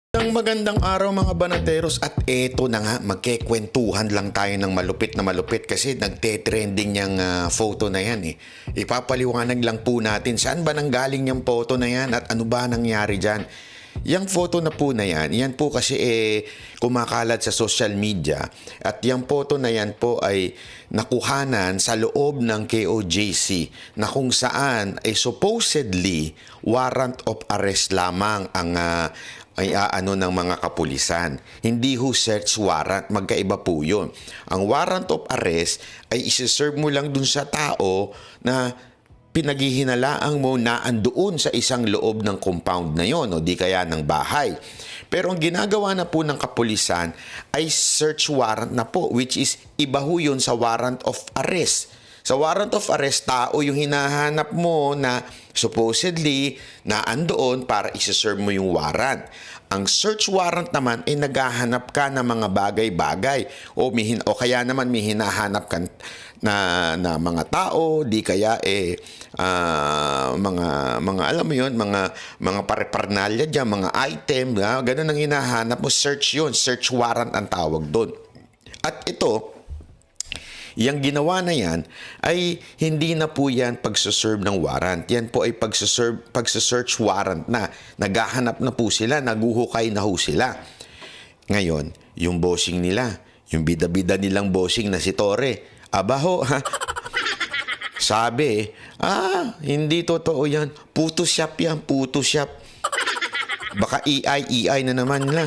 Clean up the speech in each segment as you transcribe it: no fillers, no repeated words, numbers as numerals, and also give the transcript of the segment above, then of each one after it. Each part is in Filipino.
Magandang araw mga banateros at eto na nga, magkekwentuhan lang tayo ng malupit na malupit kasi nagte-trending yung photo na yan eh. Ipapaliwanag lang po natin saan ba nanggaling yung photo na yan at ano ba nangyari dyan. Yung photo na po na yan po kasi kumakalat sa social media at yung photo na yan po ay nakuhanan sa loob ng KOJC na kung saan ay supposedly warrant of arrest lamang ang ay ng mga kapulisan. Hindi ho search warrant, magkaiba po yun. Ang warrant of arrest ay isi-serve mo lang dun sa tao na pinaghihinalaang mo na andoon sa isang loob ng compound na yon o di kaya ng bahay. Pero ang ginagawa na po ng kapulisan ay search warrant na po, which is iba ho yun sa warrant of arrest. Sa warrant of arrest, tao yung hinahanap mo na supposedly na andoon para isi-serve mo yung warrant. Ang search warrant naman ay naghahanap ka ng mga bagay-bagay o kaya naman may hinahanap ka na mga tao, di kaya mga alam mo yun, mga pare-parnalya diyan, mga item, ganun ang hinahanap mo, search yun, search warrant ang tawag doon. At ito, yung ginawa na yan ay hindi na po yan pagsaserve ng warrant. Yan po ay pagsasearch warrant na. Naghahanap na po sila, naguhukay na ho sila. Ngayon, yung bossing nila, yung bida-bida nilang bossing na si Torre, abaho, sabi, hindi totoo yan. Photoshop yan, Photoshop. Baka AI na naman nila.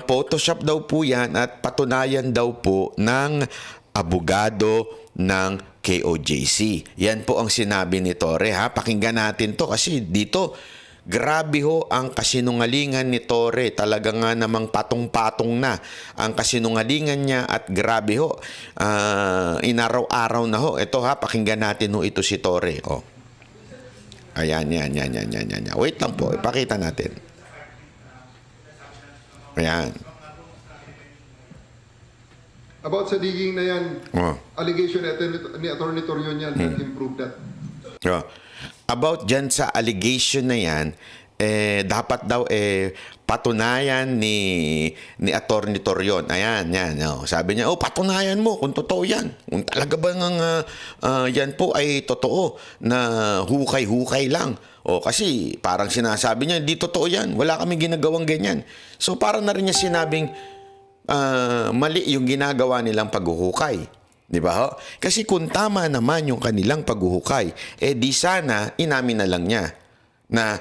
Photoshop daw po yan at patunayan daw po ng abogado ng KOJC. Yan po ang sinabi ni Torre. Pakinggan natin to kasi dito grabe ho ang kasinungalingan ni Torre. Talaga nga namang patong-patong na ang kasinungalingan niya at grabe ho. Inaraw-araw na ho. Ito pakinggan natin ho ito si Torre. Ayan, yan. Wait lang po, ipakita natin. Ayan. About sa digging na yan, allegation ni Atty. Torion yan, improve that. About dyan sa allegation na yan, dapat daw patunayan ni Atty. Torion. Ayan, yan. Sabi niya, patunayan mo kung totoo yan. Kung talaga ba yan po ay totoo na hukay-hukay lang. Kasi parang sinasabi niya, hindi totoo yan. Wala kami ginagawang ganyan. So parang na rin niya sinabing, mali yung ginagawa nilang paghuhukay. Di ba ho? Kasi kung tama naman yung kanilang paghuhukay, di sana inamin na lang niya na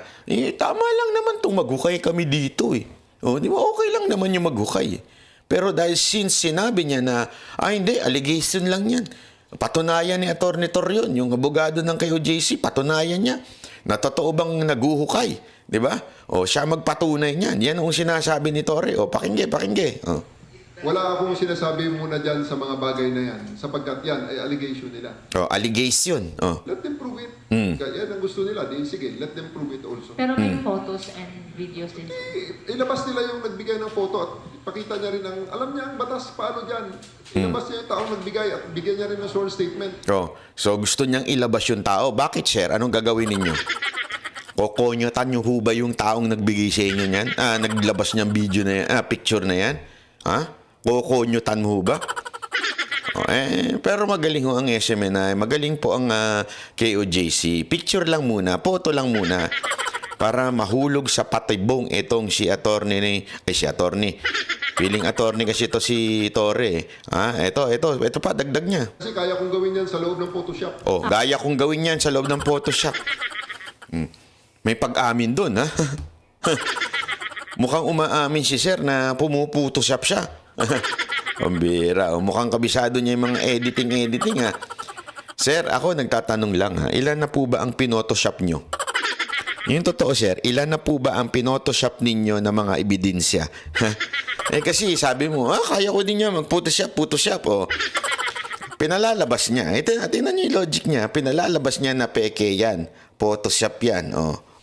tama lang naman itong maghukay kami dito di ba? Okay lang naman yung maghukay. Pero dahil since sinabi niya na hindi, allegation lang yan. Patunayan ni Atty. Torion, yung abogado ng KOJC, patunayan niya na totoo bang naguhukay. Di ba? Siya magpatunay niyan. Yan ang sinasabi ni Torre. Pakingge. Wala akong sinasabi muna dyan sa mga bagay na yan sapagkat yan ay allegation nila. Allegation. Let them prove it. Yan ang gusto nila. Sige, let them prove it also. Pero may photos and videos din. Ilabas nila yung nagbigay ng photo at pakita niya rin alam niya ang batas paano dyan. Ilabas niya yung taong nagbigay at bigyan niya rin ng sworn statement. So gusto niyang ilabas yung tao. Bakit, sir? Anong gagawin ninyo? Kokonyotan niyo ho ba yung taong nagbigay sa inyo niyan? Naglabas niyang video na yan, picture na yan? Kokonyotan mo ba? Pero magaling ho ang SMNI. Magaling po ang KOJC. Picture lang muna, photo lang muna para mahulog sa patibong itong si attorney. Feeling attorney kasi ito si Torre. Ito pa, dagdag niya. Kasi kaya kong gawin yan sa loob ng Photoshop. Gaya kong gawin yan sa loob ng Photoshop. May pag-amin dun, Mukhang umaamin si sir na pumuputoshop siya. Pambira. Mukhang kabisado niya yung mga editing, Sir, ako nagtatanong lang, ilan na po ba ang pinotoshop nyo? Yung totoo, sir, ilan na po ba ang pinotoshop ninyo na mga ebidensya? Kasi sabi mo, kaya ko din niya mag-photoshop. Pinalalabas niya. Tingnan niyo yung logic niya. Pinalalabas niya na peke yan. Photoshop yan.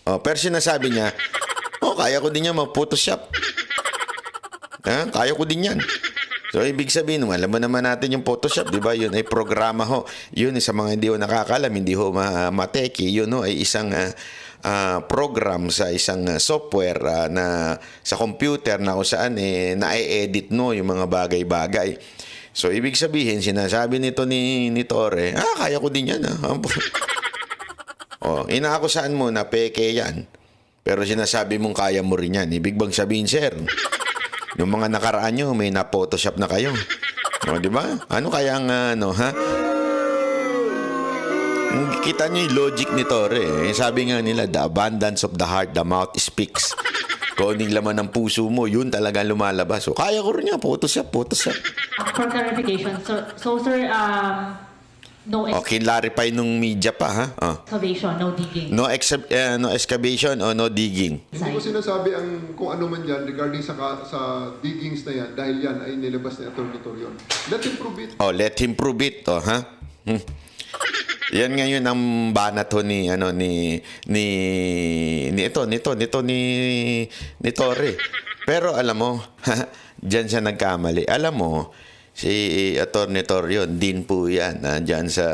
Pero sinasabi niya, kaya ko din niya mag-photoshop. Kaya ko din yan. So, ibig sabihin, alam mo naman natin yung Photoshop, di ba? Yun ay programa ho. Yun, sa mga hindi ho nakakalam, hindi ho mateki. Yun ho, ay isang program sa isang software na sa computer na kung saan na-edit no yung mga bagay-bagay. So ibig sabihin sinasabi nito ni Torre, kaya ko din yan. Inaakusahan mo na peke yan. Pero sinasabi mong kaya mo rin yan. Ibig bang sabihin, sir? Yung mga nakaraan nyo, may na-photoshop na kayo. Di ba? Ano kaya ang kita nyo yung logic ni Torre. Sabi nga nila, the abundance of the heart, the mouth speaks. Kung anong laman ng puso mo, yun talaga lumalabas. So, kaya ko rin yan. Photoshop. For clarification, so sir, no clarify nung media pa, ha? excavation, no digging. No excavation o no digging. Hindi ko sinasabi kung ano man yan regarding sa diggings na yan dahil yan ay nilabas ni Atty. Torion. Let him prove it. Let him prove it, ha? Yan ngayon ang banat ho ni Torre. Pero alam mo, diyan siya nagkamali. Alam mo, si Atty. Torion, din po yan, dyan sa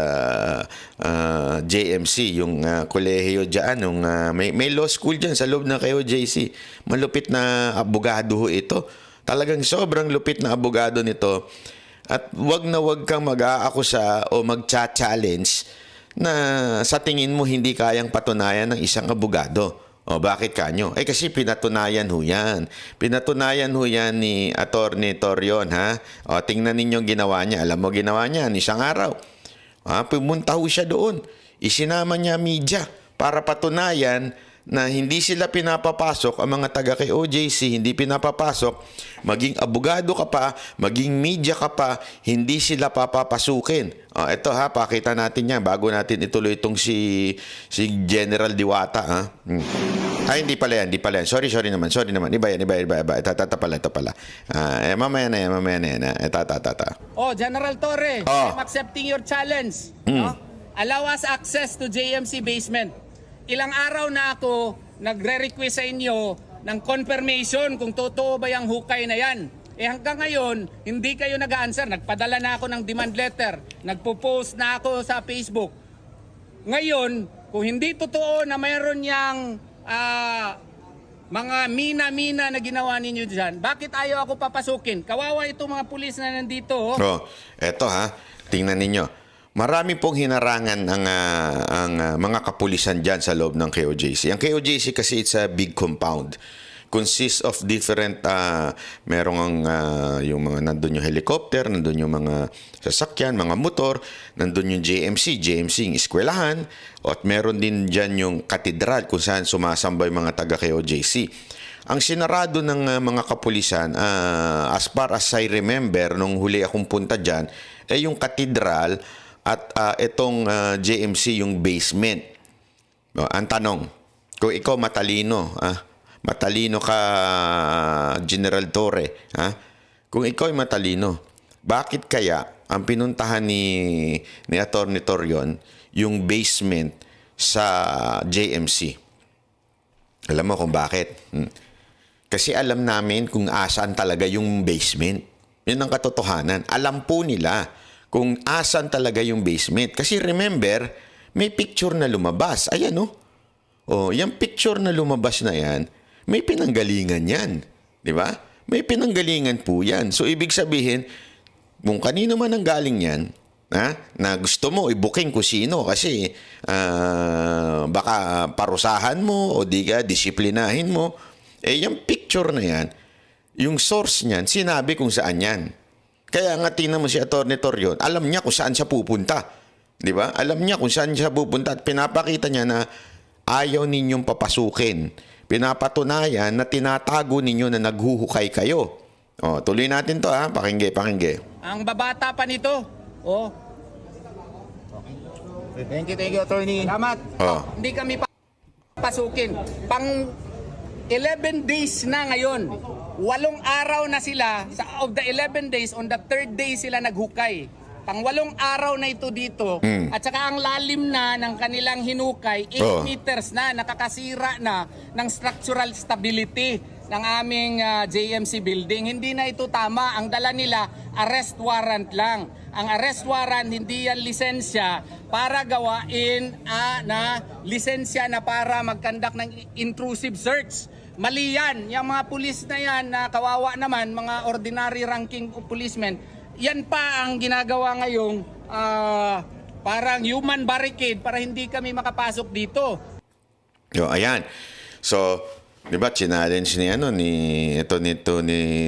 JMC, yung kolehiyo dyan, may law school dyan sa loob ng KOJC. Malupit na abogado ho ito. Talagang sobrang lupit na abogado nito. At wag kang mag-aakusa o mag-challenge na sa tingin mo hindi kayang patunayan ng isang abogado. Bakit kanyo? Kasi pinatunayan ho yan. Pinatunayan ho yan ni Atty. Torion, ha? Tingnan ninyo ginawa niya. Alam mo ginawa niya, isang araw. Pumunta ho siya doon. Isinama niya media para patunayan na hindi sila pinapapasok, ang mga taga kay OJC, hindi pinapapasok, maging abogado ka pa, maging media ka pa, hindi sila papapasukin. Ito ha, pakita natin yan bago natin ituloy itong si General Diwata. Ha? Hindi pala yan. Sorry naman. Iba yan. Ito pala. Mamaya na yan. General Torre, I'm accepting your challenge. Allow us access to JMC basement. Ilang araw na ako nagre-request sa inyo ng confirmation kung totoo ba yung hukay na yan. Hanggang ngayon, hindi kayo nag-answer. Nagpadala na ako ng demand letter. Nagpo-post na ako sa Facebook. Ngayon, kung hindi totoo na mayroon yang mga mina-mina na ginawa ninyo dyan, bakit ayaw ako papasukin? Kawawa itong mga pulis na nandito. Eto ha, tingnan ninyo. Marami pong hinarangan ang mga kapulisan dyan sa loob ng KOJC. Ang KOJC kasi it's a big compound. Consists of different, merong yung mga nandun yung helicopter, nandun yung mga sasakyan, mga motor, nandun yung JMC yung eskwelahan, at meron din dyan yung katedral kung saan sumasamba yung mga taga KOJC. Ang sinarado ng mga kapulisan, as far as I remember, nung huli akong punta dyan, yung katedral, at itong JMC yung basement. Ang tanong, kung ikaw matalino ka, General Torre, kung ikaw ay matalino, bakit kaya ang pinuntahan ni Atty. Torion yung basement sa JMC? Alam mo kung bakit? Kasi alam namin kung asan talaga yung basement. Yun ang katotohanan. Alam po nila kung asan talaga yung basement. Kasi remember, may picture na lumabas. Ayan yung picture na lumabas na yan, may pinanggalingan yan. Di ba? May pinanggalingan po yan. So, ibig sabihin, kung kanino man ang galing yan, na gusto mo i-booking kung sino kasi baka parusahan mo o di ka disiplinahin mo, yung picture na yan, yung source niyan, sinabi kung saan yan. Kaya nga tingnan mo si Atty. Torion, alam niya kung saan siya pupunta. Di ba? Alam niya kung saan siya pupunta at pinapakita niya na ayaw ninyong papasukin. Pinapatunayan na tinatago ninyo na naghuhukay kayo. Tuloy natin to ha. Pakingge. Ang babata pa nito. Thank you, Attorney. Salamat. Hindi kami papasukin. Pang 11 days na ngayon. 8 araw na sila, of the 11 days, on the 3rd day sila naghukay. Pang 8 araw na ito dito, at saka ang lalim na ng kanilang hinukay, 8 meters na, nakakasira na ng structural stability ng aming JMC building. Hindi na ito tama. Ang dala nila arrest warrant lang. Ang arrest warrant, hindi yan lisensya para gawain na lisensya na para mag-conduct ng intrusive search. Mali yan. Yung mga pulis na yan na kawawa naman, mga ordinary ranking policemen, yan pa ang ginagawa ngayong parang human barricade para hindi kami makapasok dito. Yo, ayan. So, 'di ba, challenge ni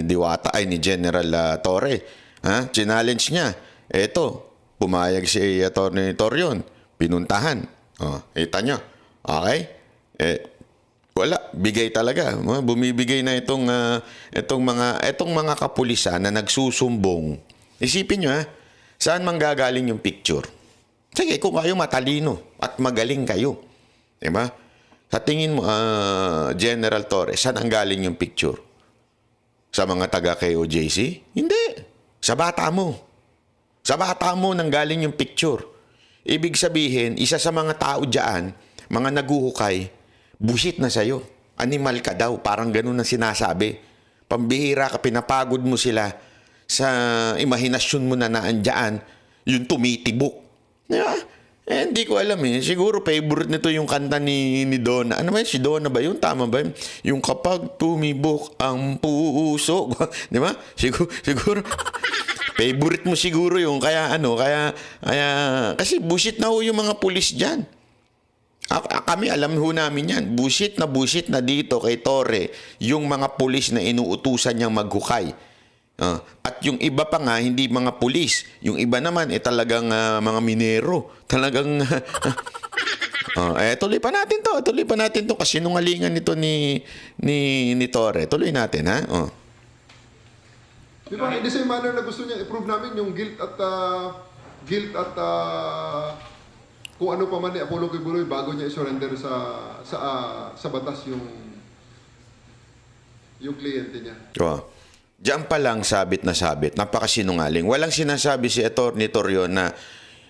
Diwata ay ni General Torre. Ha? Challenge niya. Eto, pumayag si Attorney Torion, pinuntahan. Oh, kita nyo. Okay? Wala, bigay talaga. Bumibigay na itong mga kapulisan na nagsusumbong. Isipin nyo, saan manggagaling yung picture? Sige, kung kayo matalino at magaling kayo. Diba? Sa tingin mo, General Torres, saan ang galing yung picture? Sa mga taga-KOJC? Hindi. Sa bata mo. Sa bata mo nang galing yung picture. Ibig sabihin, isa sa mga tao dyan, mga naguhukay, busit na sa'yo. Animal ka daw. Parang ganun ang sinasabi. Pambihira ka, pinapagod mo sila sa imahinasyon mo na naandyan, yung tumitibok. Diba? Hindi ko alam eh. Siguro favorite nito yung kanta ni Donna. Ano ba yun? Si Donna ba yun? Tama ba yun? Yung kapag tumibok ang puso. Di ba? Siguro. Favorite mo siguro yung kaya kasi bullshit na ho yung mga pulis dyan. Kami alam ho namin yan. Bullshit na dito kay Torre yung mga pulis na inuutusan niyang maghukay. At yung iba pa nga, hindi mga pulis. Yung iba naman, talagang mga minero. Talagang, tuloy pa natin to. Kasi nungalingan nito ni Torre. Tuloy natin, ha? Di ba, in the same manner na gusto niya i-prove namin yung guilt at kung ano pa man ni Apollo Kibuloy bago niya i-surrender sa batas yung kliyente niya. Diyan pa lang sabit na sabit. Napakasinungaling. Walang sinasabi si Attorney Torion na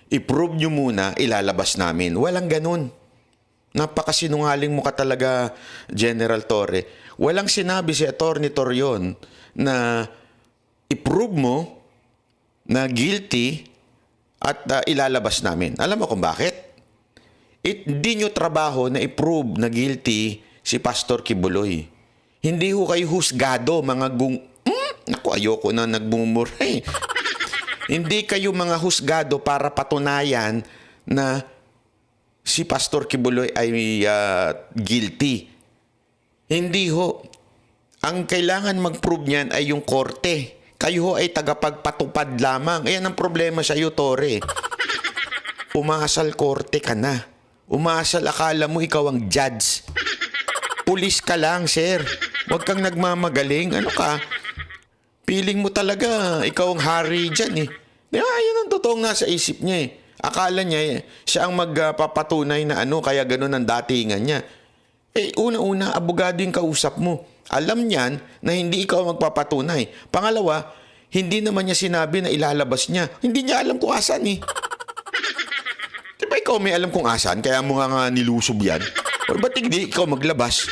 i-prove nyo muna, ilalabas namin. Walang ganun. Napakasinungaling mo ka talaga, General Torre. Walang sinabi si Attorney Torion na i-prove mo na guilty at ilalabas namin. Alam mo kung bakit? Hindi nyo trabaho na i-prove na guilty si Pastor Kibuloy. Hindi ho kayo husgado, mga naku, ayoko na nagmumuray. Hindi kayo mga husgado para patunayan na si Pastor Kibuloy ay guilty. Hindi ho. Ang kailangan mag-prove niyan ay yung korte. Kayo ho ay tagapagpatupad lamang. Ayan ang problema sa iyo, Torre. Umasal korte ka na. Umasal akala mo ikaw ang judge. Pulis ka lang, sir. Huwag kang nagmamagaling. Ano ka? Feeling mo talaga, ikaw ang hari dyan eh. Yan ang totoong nasa isip niya eh. Akala niya siya ang magpapatunay na kaya ganun ang datingan niya. Una-una, abogado yung kausap mo. Alam niyan na hindi ikaw magpapatunay. Pangalawa, hindi naman niya sinabi na ilalabas niya. Hindi niya alam kung asan eh. Diba ikaw may alam kung asan, kaya mo nga nilusob yan? O ba't hindi ikaw maglabas?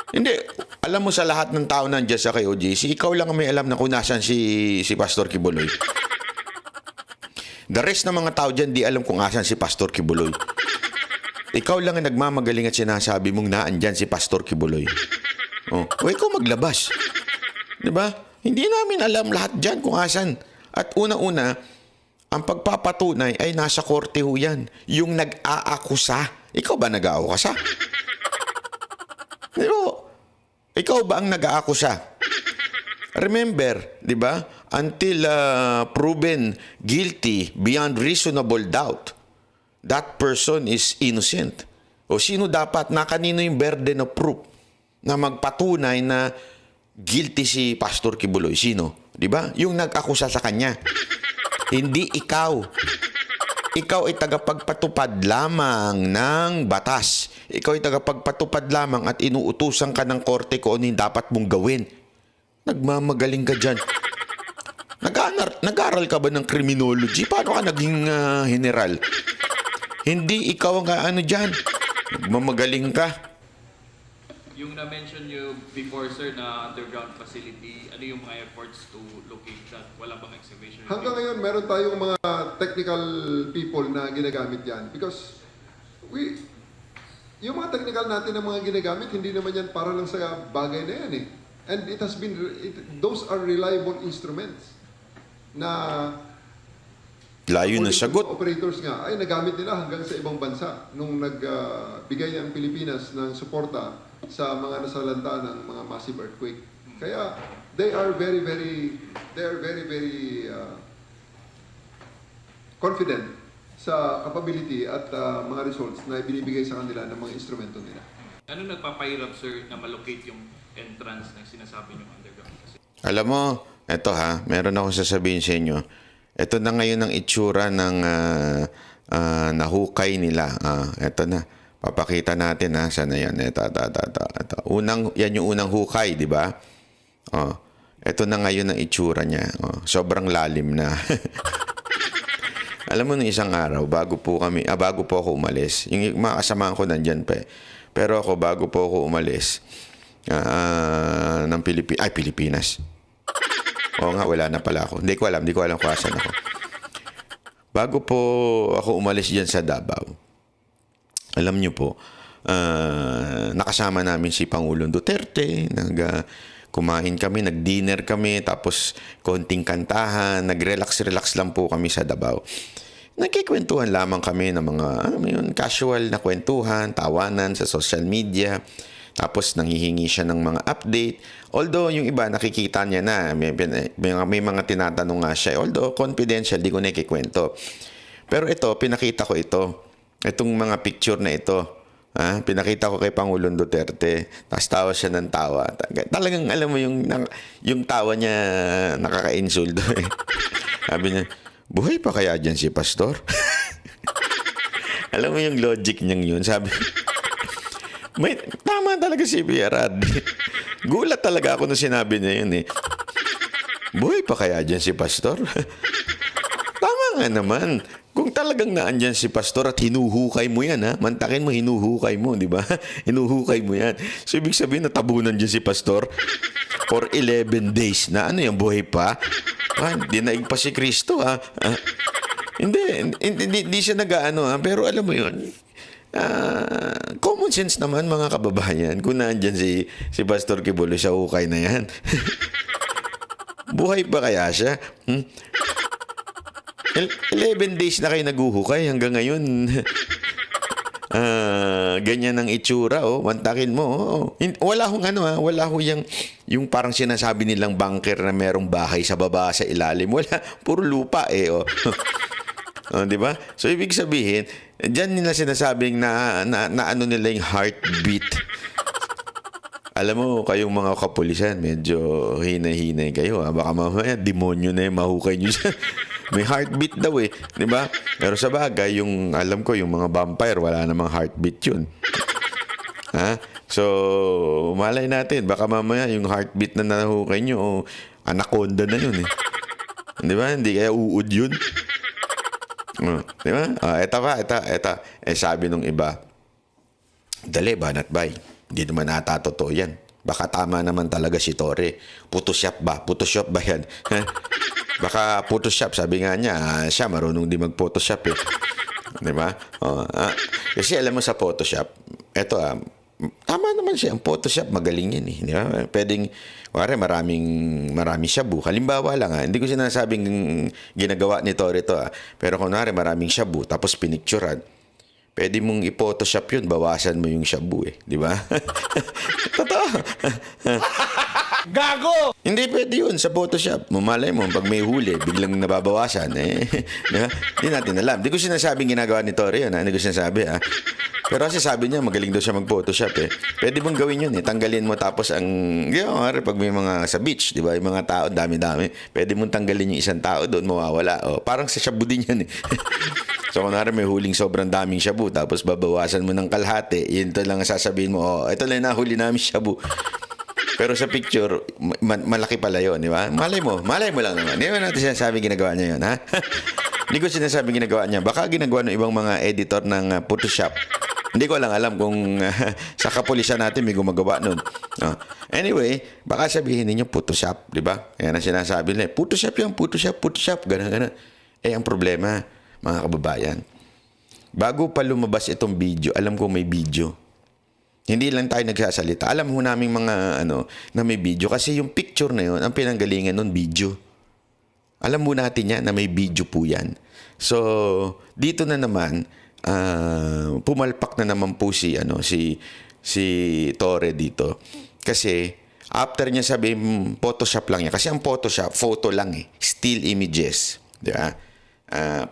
Hindi. Alam mo sa lahat ng tao nandiyan sa KOJC, ikaw lang may alam na kung nasan si Pastor Kibuloy. The rest ng mga tao dyan, di alam kung asan si Pastor Kibuloy. Ikaw lang ang nagmamagaling at sinasabi mong naandyan si Pastor Kibuloy. Ikaw maglabas. Diba? Hindi namin alam lahat dyan kung asan. At una-una, ang pagpapatunay ay nasa korte ho yan. Yung nag-aakusa. Ikaw ba nag-aakusa? Pero, ikaw ba ang nag-aakusa? Remember, di ba? Until proven guilty beyond reasonable doubt, that person is innocent. O sino dapat, na kanino yung burden of proof na magpatunay na guilty si Pastor Kibuloy? Sino? Di ba? Yung nag-akusa sa kanya. Hindi ikaw. Ikaw ay tagapagpatupad lamang ng batas. Ikaw ay tagapagpatupad lamang at inuutusan ka ng korte kung ano yung dapat mong gawin. Nagmamagaling ka dyan. Nag-aral ka ba ng criminology? Paano ka naging general? Hindi ikaw ang dyan. Nagmamagaling ka. Yung na-mention nyo before, sir, na underground facility, ano yung mga efforts to locate that? Wala bang excavation? Hanggang ngayon, meron tayong mga technical people na ginagamit yan. Because yung mga technical natin na mga ginagamit, hindi naman yan para lang sa bagay na yan eh. And it has been, those are reliable instruments na Layo ng sagot. operators nga ay nagamit nila hanggang sa ibang bansa nung nagbigay ang Pilipinas ng suporta sa mga nasalanta ng mga massive earthquake. Kaya they are very confident sa capability at mga results na ibinibigay sa kanila ng mga instrumento nila. Ano nagpapahirap, sir, na malocate yung entrance na sinasabi nyo underground? Alam mo, eto ha, meron akong sasabihin sa inyo. Ito na ngayon ang itsura ng nahukay nila. Ito na. Papakita natin ha. Sana yan. Ito. Yan yung unang hukay, di ba? Ito na ngayon ang itsura niya. Sobrang lalim na. Alam mo, nung isang araw, bago po ako umalis, yung mga kasamahan ko nandyan pa eh. Pero ako, bago po ako umalis ng Pilipinas. Oo nga, wala na pala ako. Hindi ko alam kung asan ako. Bago po ako umalis dyan sa Davao, alam nyo po, nakasama namin si Pangulong Duterte, kumain kami, nag-dinner kami, tapos konting kantahan, nag-relax lang po kami sa Davao. Nagkikwentuhan lamang kami ng mga, casual na kwentuhan, tawanan sa social media. Tapos nanghihingi siya ng mga update. Although yung iba nakikita niya na may mga tinatanong nga siya. Although confidential, di ko nakikwento. Pero ito, pinakita ko ito. Itong mga picture na ito. Pinakita ko kay Pangulong Duterte. Tapos tawa siya ng tawa. Talagang alam mo yung tawa niya nakaka-insulto. Sabi niya, buhay pa kaya dyan si Pastor? Alam mo yung logic niyang yun. Sabi tama talaga si Pierad. Gulat talaga ako nung sinabi niya yun eh. Buhay pa kaya dyan si Pastor? Tama nga naman. Kung talagang naandyan si Pastor at hinuhukay mo yan, ha? Mantakin mo, hinuhukay mo, di ba? Hinuhukay mo yan. So, ibig sabihin, natabunan dyan si Pastor for 11 days na ano yung buhay pa? Dinaig pa si Kristo, ha? Hindi siya nag-ano, ha? Pero alam mo yun, common sense naman mga kababayan kung nandyan si Pastor Kibuloy sa hukay na yan. Buhay pa kaya siya? 11 days na kayo naguhukay hanggang ngayon. Ganyan ang itsura, mantakin mo. Wala hong wala hong yung parang sinasabi nilang bunker na merong bahay sa baba sa ilalim. Wala, puro lupa di ba? So ibig sabihin, diyan nila sinasabing na ano nila yung heartbeat. Alam mo, kayong mga kapulisan, medyo hinay-hinay kayo. Baka mamaya, demonyo na yung mahukay nyo siya. May heartbeat daw eh. Di ba? Pero sa bagay, alam ko, yung mga vampire, wala namang heartbeat yun. So, malay natin, baka mamaya yung heartbeat na nahukay nyo, anaconda na yun eh. Di ba? Hindi kaya uud yun. Di ba? Eto. Sabi nung iba, dali, banat bay. Hindi naman ata totoo yan. Baka tama naman talaga si Torre. Photoshop ba yan? Baka Photoshop, sabi nga niya, siya marunong di mag-Photoshop eh. Di ba? Kasi alam mo sa Photoshop, eto tama naman siya. Ang Photoshop, magaling yan eh. Di ba? Pwedeng, marami shabu. Halimbawa lang hindi ko sinasabing ginagawa ni Torre to pero kunwari maraming shabu, tapos pinicturean. Pwede mong i-Photoshop yun, bawasan mo yung shabu eh. Di ba? Totoo. Gago! Hindi pwede yun sa Photoshop. Mamalay mo, pag may huli, biglang nababawasan. Hindi natin alam. Hindi ko sinasabing ginagawa ni Torre yun. Hindi ko sinasabi. Pero kasi sabi niya, magaling daw siya mag-Photoshop eh. Pwede mong gawin yun eh. Tanggalin mo tapos pag may mga sa beach, di ba? Yung mga tao, dami-dami. Pwede mong tanggalin yung isang tao doon, mawawala. Parang sa shabu din yan eh. So, kunwari may huling sobrang daming shabu, tapos babawasan mo ng kalahati, yun to lang sasabihin mo, ito lang nahuli namin shabu. Pero sa picture, malaki pala yun, di ba? Malay mo lang naman. Hindi naman natin sinasabi ginagawa niya yun, ha? Hindi ko sinasabi ginagawa niya. Baka ginagawa ng ibang mga editor ng Photoshop. Hindi ko lang alam kung sa kapulisan natin may gumagawa nun. Anyway, baka sabihin ninyo Photoshop, di ba? Yan ang sinasabi nila. Photoshop yan, Photoshop, gano'n. Ang problema, mga kababayan, bago pa lumabas itong video, alam ko may video. Hindi lang tayo nagsasalita. Alam mo naming mga na may video kasi yung picture na yun, ang pinanggalingan nun video. Alam mo natin yan na may video po yan. So, dito na naman, pumalpak na naman po si Torre dito. Kasi, after niya sabihin, Photoshop lang yan. Kasi ang Photoshop, photo lang still images. Diba?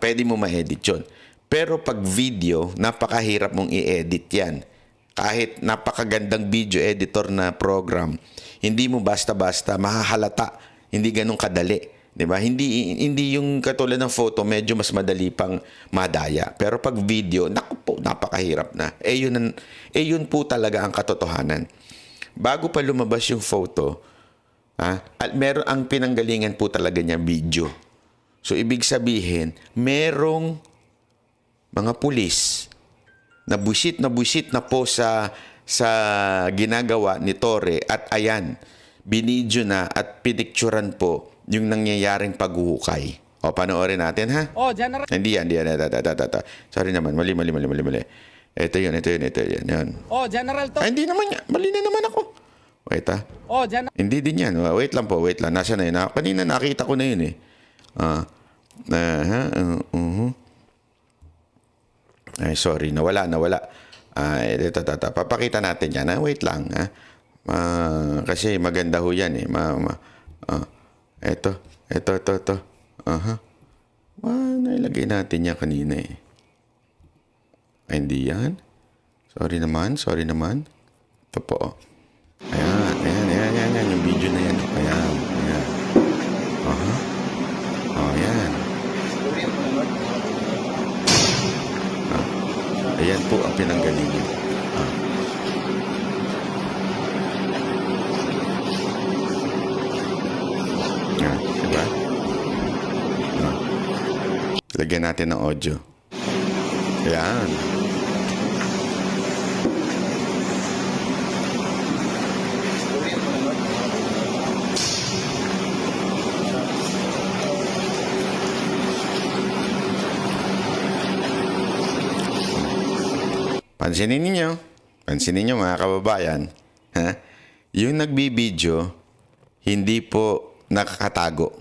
Pwede mo ma-edit yun. Pero pag video, napakahirap mong i-edit yan. Kahit napakagandang video editor na program, hindi mo basta-basta mahahalata. Hindi ganun kadali. Diba? Hindi yung katulad ng photo, medyo mas madali pang madaya. Pero pag video, naku po, napakahirap na. Yun po talaga ang katotohanan. Bago pa lumabas yung photo, meron ang pinanggalingan po talaga niya video. So, ibig sabihin, merong mga pulis na busit na po sa ginagawa ni Torre at ayan, binidyo na at pinicturan po yung nangyayaring paghuhukay. O, panoorin natin, ha? General. Hindi yan. Sorry naman, mali. Ito yun. Yan. General Torre. Ay, hindi naman yan. Mali na naman ako. Wait, ha? Hindi din yan. Wait lang. Nasaan na yun? Kanina nakita ko na yun, Ay, sorry. Nawala. Ito. Papakita natin yan, ha? Wait lang, ha? Kasi maganda ho yan, Ito. Nailagay natin yan kanina, Ay, hindi yan. Sorry naman. Ito po, Ayan. Yung video na yan. Ayan. Ayan. Ayan po ang pinanggalingan. Diba? Lagyan natin ng audio. Ayan. Pansinin ninyo mga kababayan, yung nagbibideo, hindi po nakakatago.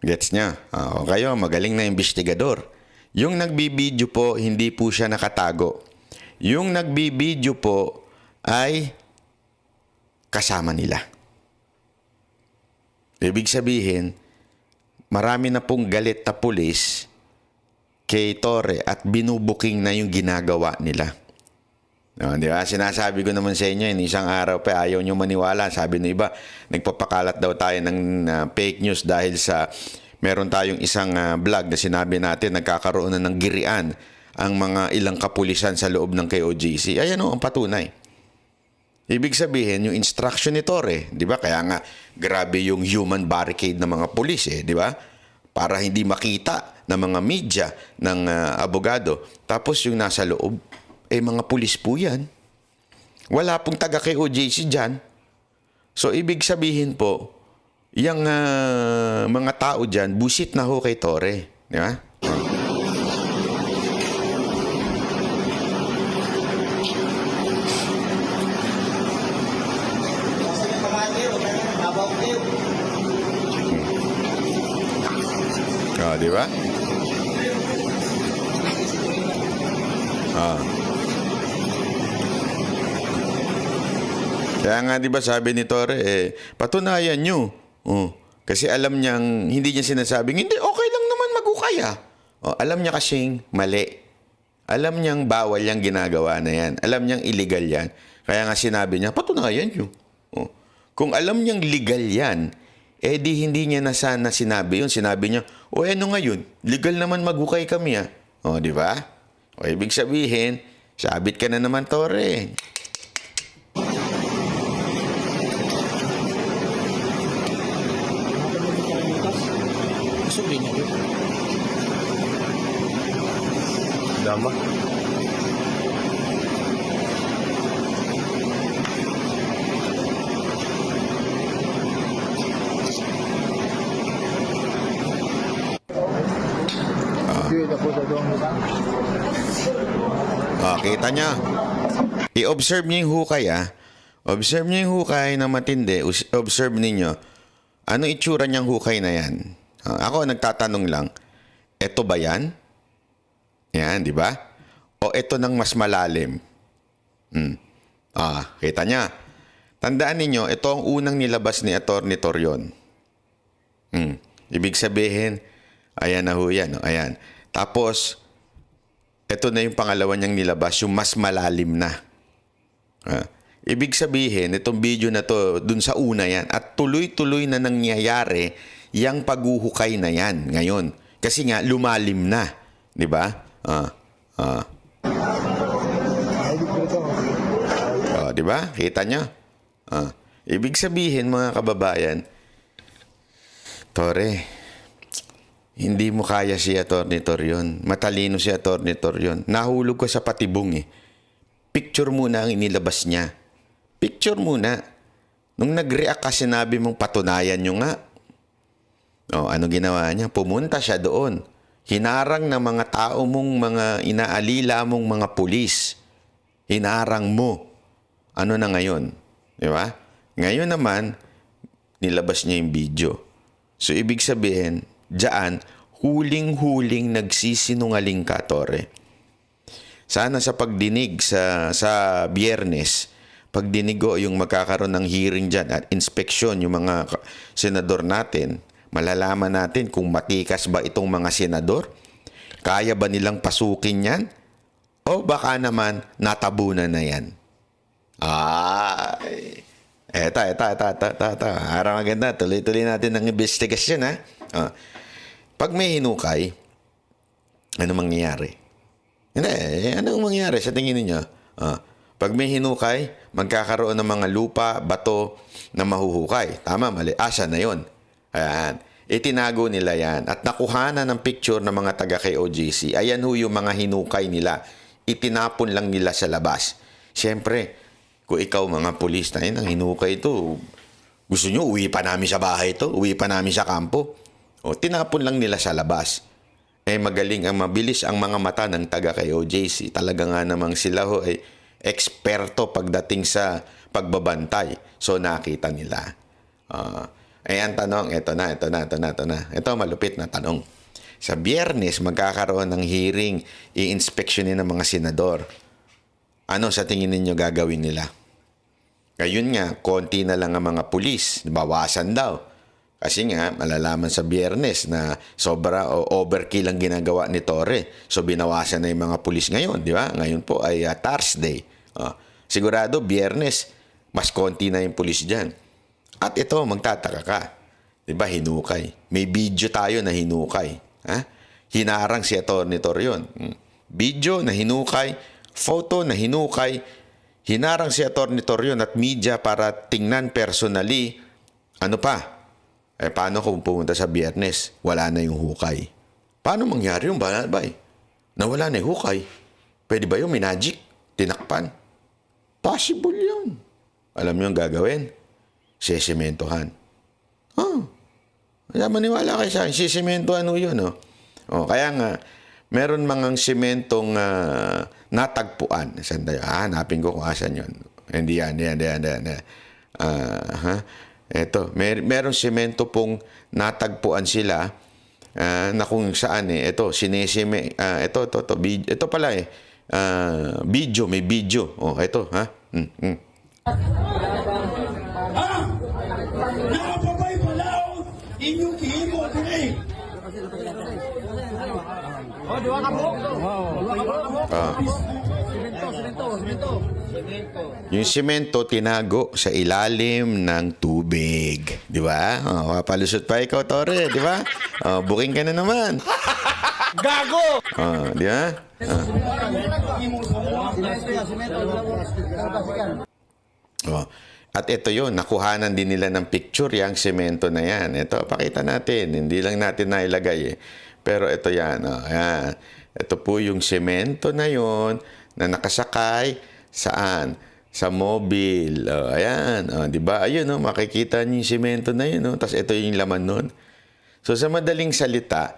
Gets niya? Kayo, magaling na investigador. Yung nagbibideo po, hindi po siya nakatago. Yung nagbibideo po ay kasama nila. Ibig sabihin, marami na pong galit na pulis kay Torre at binubuking na yung ginagawa nila. Di ba? Sinasabi ko naman sa inyo, isang araw pa ayaw nyo maniwala. Sabi ng iba, nagpapakalat daw tayo ng fake news dahil sa meron tayong isang vlog na sinabi natin nagkakaroon na ng girian ang mga ilang kapulisan sa loob ng KOJC. Ayan ang patunay. Ibig sabihin, yung instruction ni Torre, di ba? Kaya nga, grabe yung human barricade ng mga pulis, di ba? Para hindi makita ng mga media, ng abogado. Tapos yung nasa loob, mga pulis po yan. Wala pong taga KOJC dyan. So, ibig sabihin po, yung mga tao dyan, busit na ho kay Torre. Di ba? Di ba? Kaya nga, di ba, sabi ni Torre, patunayan nyo. Kasi alam niyang, hindi niya sinasabing, hindi, okay lang naman mag-ukay, alam niya kasing mali. Alam niyang bawal yung ginagawa na yan. Alam niyang illegal yan. Kaya nga sinabi niya, patunayan nyo. Kung alam niyang legal yan, di hindi niya na sana sinabi yun. Sinabi niya, ano ngayon? Legal naman mag-ukay kami, di ba? Ibig sabihin, sabit ka na naman, Torre. Dama. Kita niya. I-observe niyo yung hukay, Observe niyo yung hukay na matindi. Observe ninyo. Ano itsura niyang hukay na yan? Ako nagtatanong lang, eto ba yan? Yan, di ba? O eto nang mas malalim? Kita niya. Tandaan ninyo, ito ang unang nilabas ni Atty. Torion. Ibig sabihin, ayan na ho yan. Ayan. Tapos, ito na yung pangalawa niyang nilabas, yung mas malalim na. Ibig sabihin, itong video na to, dun sa una yan. At tuloy-tuloy na nangyayari yung paghuhukay na yan ngayon. Kasi nga, lumalim na. Di ba? Di ba? Kita nyo? Ibig sabihin, mga kababayan, Tore, hindi mo kaya si Atty. Torion. Matalino si Atty. Torion. Nahulog ko sa patibong Picture muna ang inilabas niya. Picture muna. Nung nag-react ka, sinabi mong patunayan nyo nga. Ano ginawa niya? Pumunta siya doon. Hinarang ng mga tao mong mga inaalila mong mga pulis. Hinarang mo. Ano na ngayon? Di ba? Ngayon naman, nilabas niya yung video. So, ibig sabihin, diyan, huling-huling nagsisinungaling ka, Tore. Sana sa pagdinig sa Biyernes, pagdinig yung magkakaroon ng hearing dyan at inspeksyon yung mga senador natin, malalaman natin kung matikas ba itong mga senador, kaya ba nilang pasukin yan, o baka naman natabunan na yan. Eto. Harang maganda. Tuloy-tuloy natin ang investigasyon, Pag may hinukay, ano mangyayari? Hindi, anong mangyayari sa tingin ninyo? Pag may hinukay, magkakaroon ng mga lupa, bato na mahuhukay. Tama, mali. Asa na yon. Ayan. Itinago nila yan. At nakuhanan ng picture ng mga taga-KOJC. Ayan ho yung mga hinukay nila. Itinapon lang nila sa labas. Siyempre, kung ikaw mga pulis na yun, ang hinukay ito, gusto nyo, uwi pa namin sa bahay ito, uwi pa namin sa kampo. Tinapon lang nila sa labas. Magaling ang mabilis ang mga mata ng taga-KOJC. Talaga nga namang sila ho ay eksperto pagdating sa pagbabantay. So, nakita nila. Ang tanong, ito na. Ito, malupit na tanong. Sa Biyernes, magkakaroon ng hearing, i-inspeksyonin ng mga senador. Ano sa tingin ninyo gagawin nila? Ngayon nga, konti na lang ang mga pulis. Bawasan daw. Kasi nga, malalaman sa Biyernes na sobra o overkill ang ginagawa ni Tore. So, binawasan na yung mga pulis ngayon, di ba? Ngayon po ay Thursday. Sigurado, Biyernes, mas konti na yung pulis dyan. At ito, magtataka ka. Di ba, hinukay. May video tayo na hinukay. Hinarang si Atty. Torion. Video na hinukay, photo na hinukay, hinarang si Atty. Torion at media para tingnan personally. Ano pa? Paano kung pumunta sa Biyernes? Wala na yung hukay. Paano mangyari yung balabay? Nawala na yung hukay. Pwede ba yung minagic? Tinakpan? Possible yun. Alam niyo yung gagawin? Sesimentohan. Kaya maniwala kayo sa akin. Sesimentohan yun. Kaya nga, meron mangang sementong natagpuan. Sandali, hanapin ko kung asan yun. Hindi yan. Eto, meron semento pong natagpuan sila na kung saan ito pala video, may video. Ito, Nakapabay palaw inyong kihimo dire. Yung semento tinago sa ilalim ng tubig. Di ba? Palusot pa ikaw, Tore. Di ba? Booking ka na naman. Gago! Di ba? At ito yun, nakuhanan din nila ng picture yung semento na yan. Ito, pakita natin. Hindi lang natin nailagay Pero ito yan. Ayan. Ito po yung semento na yon na nakasakay saan? Sa mobile. Ayan. Di ba? Ayun, makikita niyo yung semento na yun. Tapos ito yung laman nun. So, sa madaling salita,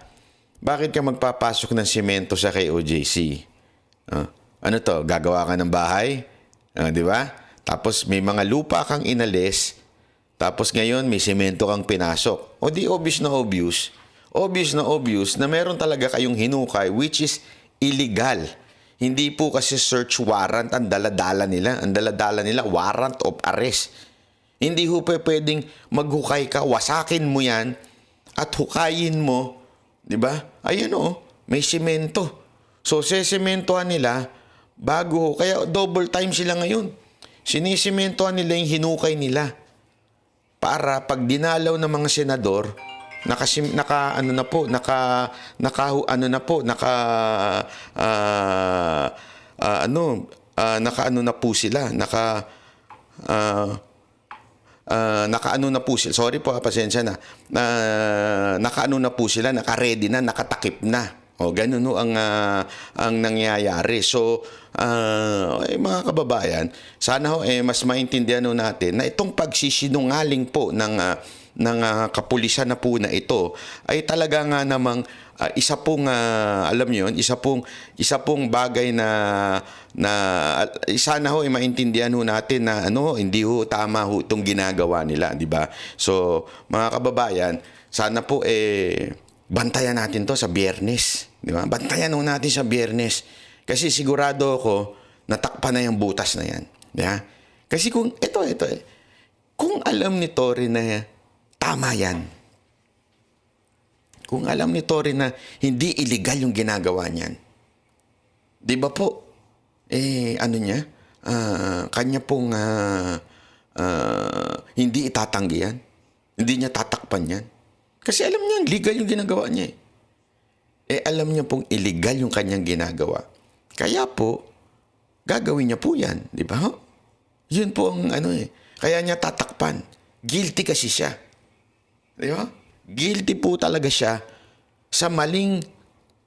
Bakit ka magpapasok ng simento sa KOJC? Ano to? Gagawa ka ng bahay? Di ba? Tapos may mga lupa kang inalis, tapos ngayon may simento kang pinasok. O di obvious na obvious. Obvious na obvious na meron talaga kayong hinukay which is illegal. Hindi po kasi search warrant ang daladala nila. Ang daladala nila, warrant of arrest. Hindi ho pwedeng maghukay ka, wasakin mo yan at hukayin mo. Diba? Ayan o, may simento. So, sesimentohan nila bago, kaya double time sila ngayon. Sinisimentohan nila yung hinukay nila. Para pag dinalaw ng mga senador, naka naka-ready na, nakatakip na. O, ganun no ang nangyayari. So, mga kababayan, sana ho mas maintindihan ho natin na itong pagsisinungaling po ng kapulisan na po na ito ay talaga nga namang isa pong alam niyo yun, isa pong bagay na sana ho maintindihan ho natin na hindi ho tama ho itong ginagawa nila, di ba? So, mga kababayan, sana po bantayan natin to sa Biyernes, di ba? Bantayan ho natin sa Biyernes kasi sigurado ako natakpan na yung butas na yan, di ba? Kasi kung kung alam ni Tory na tama yan, kung alam ni Tory na hindi illegal yung ginagawa niyan, di ba po, kanya pong hindi itatanggi yan, hindi niya tatakpan yan. Kasi alam niya, legal yung ginagawa niya. Alam niya pong illegal yung kanyang ginagawa. Kaya po, gagawin niya po yan, di ba? Yun po ang kaya niya tatakpan. Guilty kasi siya. Di ba? Guilty po talaga siya sa maling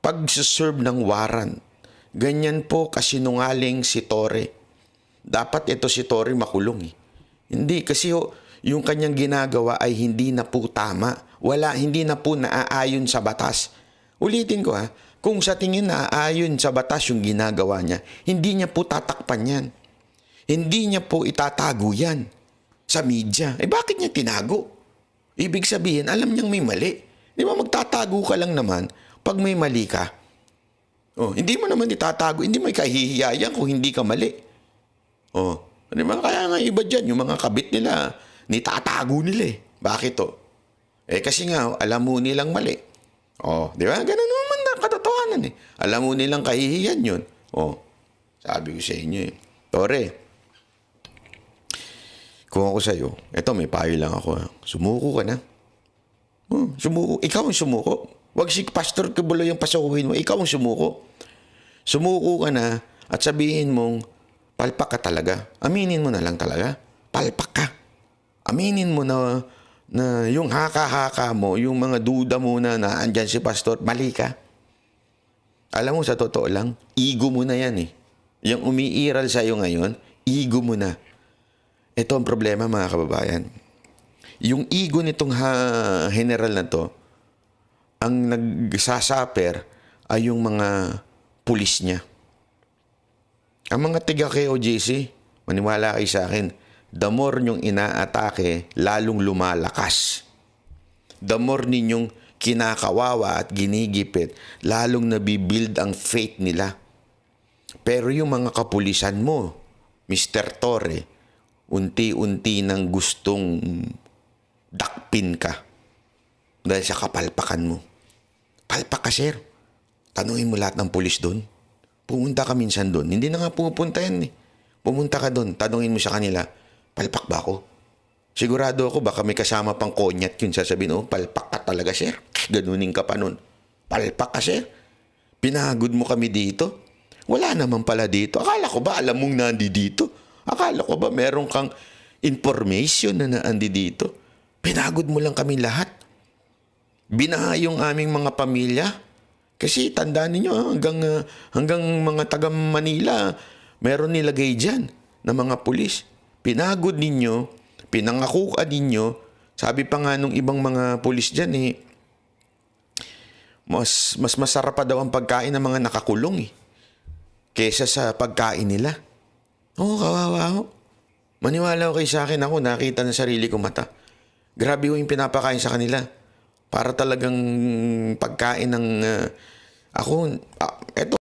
pag-serve ng warrant. Ganyan po kasinungaling si Tory. Dapat ito si Tory makulong. Hindi kasi yung kanyang ginagawa ay hindi na po tama. Hindi na po naaayon sa batas. Ulitin ko kung sa tingin naaayon sa batas yung ginagawa niya, hindi niya po tatakpan yan. Hindi niya po itatago yan sa media. Bakit niya tinago? Ibig sabihin, alam niyang may mali. Di ba magtatago ka lang naman pag may mali ka? Hindi mo naman itatago, hindi mo ikahihiyayan kung hindi ka mali. Di ba? Kaya nga iba dyan, yung mga kabit nila, nitatago nila Bakit kasi nga, alam mo nilang mali. Di ba? Ganun naman na katotohanan Alam mo nilang kahihiyan yun. Sabi ko sa inyo Tore, kung ako sa'yo, eto may payo lang ako Sumuko ka na. Sumuko. Ikaw ang sumuko. Huwag si Pastor Kibuloy yung pasukuhin mo. Ikaw ang sumuko. Sumuko ka na at sabihin mong palpak ka talaga. Aminin mo na lang talaga. Palpak ka. Aminin mo na yung haka-haka mo, yung mga duda mo na andyan si Pastor, mali ka. Alam mo, sa totoo lang, ego mo na yan Yung umiiral sa'yo ngayon, ego mo na. Ito ang problema, mga kababayan. Yung ego nitong general na to, ang nagsasaper ay yung mga pulis niya. Ang mga tiga KOJC, maniwala kayo sa akin, the more nyong inaatake, lalong lumalakas. The more ninyong kinakawawa at ginigipit, lalong nabibuild ang faith nila. Pero yung mga kapulisan mo, Mr. Tory, unti-unti nang gustong dakpin ka dahil sa kapalpakan mo. Palpak ka, sir. Tanungin mo lahat ng pulis doon. Pumunta ka minsan doon. Hindi na nga pupunta yan Pumunta ka doon. Tanungin mo sa kanila, palpak ba ako? Sigurado ako baka may kasama pang konyat yun. Sasabihin, palpak ka talaga, sir. Ganunin ka pa nun. Palpak ka, sir. Pinagod mo kami dito. Wala naman pala dito. Akala ko ba alam mong nandi dito? Akala ko ba meron kang information na naandi dito? Pinagod mo lang kami lahat. Binaha yung aming mga pamilya. Kasi tandaan ninyo, hanggang mga taga Manila, meron nilagay dyan na mga pulis. Pinagod ninyo, pinangakuan ninyo. Sabi pa nga nung ibang mga pulis dyan Mas masarap pa daw ang pagkain ng mga nakakulong kesa sa pagkain nila. Kawawa ho. Maniwala ko kayo sa akin, ako nakita ng sarili ko mata. Grabe ho yung pinapakain sa kanila. Para talagang pagkain ng... eto